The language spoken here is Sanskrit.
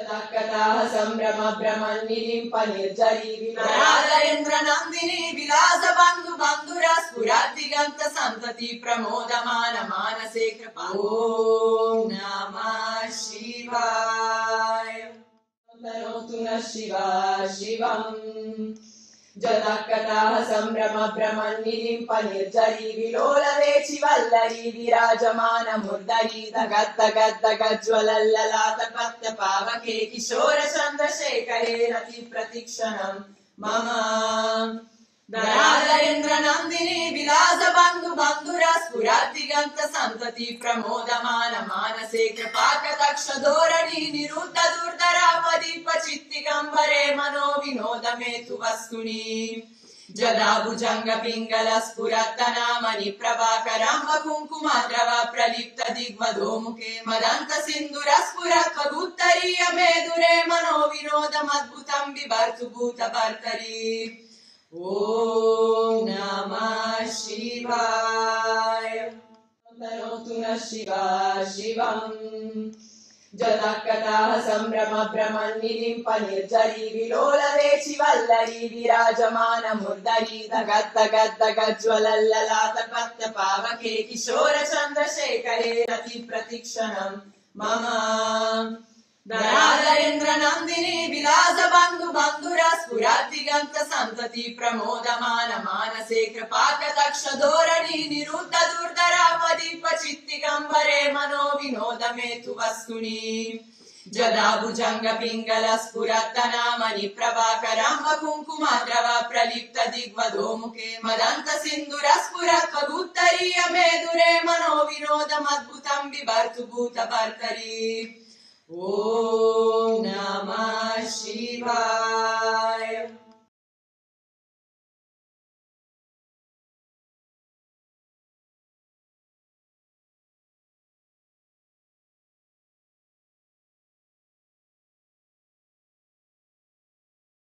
कथाः संभ्रम भ्रमन्निलिम्प निर्झरी विलासरेन्द्र नंदिनी विलास बंधु बंधुरा स्फुरद्दिगंत संतति प्रमोदमान मानसे कृपा। ओम नमः शिवाय। तनोतु नः शिवा शिवम्। जटाकटाः संभ्रम भ्रमन्निलिम्प निर्झरी विलोलवेचि वल्लरी विराजमान मुर्दरी दगद्दगद्दगज्ज्वलल्ललाट पत्तपावके किशोर चन्द्रशेखरे रति प्रतिक्षणम् मम। धराधरेन्द्र नंदिनी विलास बंधु बंधुरा स्फुरद्दिगंत संतति प्रमोदमान मानसे कृपा कटाक्ष धोरणी निरुद्ध दुर्धरापदीप चित्तिगंबरे मनो विनोद मेतु वस्तुनि। जदा भुजंग पिंगल स्फुरत्तनामणि प्रभाकरं कुंकुमद्रव प्रलिप्त दिग्वधो मुखे मदंत सिंधुर स्फुरत्वगुत्तरीय मेदुरे मनो विनोदमद्भुतं बिभर्तु भूतभर्तरी। ओम नमः शिवाय। तनोतु नः शिवा शिवम्। जटाकटाः संभ्रम भ्रमन्निलिम्प निर्झरी विलोलवेचि वल्लरी विराजमान मुर्दरी दगद्दगद्दगज्ज्वलल्ललाट पत्तपावके किशोर चन्द्रशेखरे रति प्रतिक्षणम् मम। धराधरेन्द्र नंदिनी विलास बंधु बंधुरा स्फुरद्दिगंत संतति प्रमोदमान मानसे कृपा कटाक्ष धोरणी निरुद्ध दुर्धरापदीप चित्तिगंबरे मनो विनोद मेतु वस्तुनि। जदा भुजंग पिंगल स्फुरत्तनामणि प्रभाकरं कुंकुमद्रव प्रलिप्त दिग्वधो मुखे मदंत सिंधुर स्फुरत्वगुत्तरीय मेदुरे मनो विनोदमद्भुतं बिभर्तु भूतभर्तरी। ओम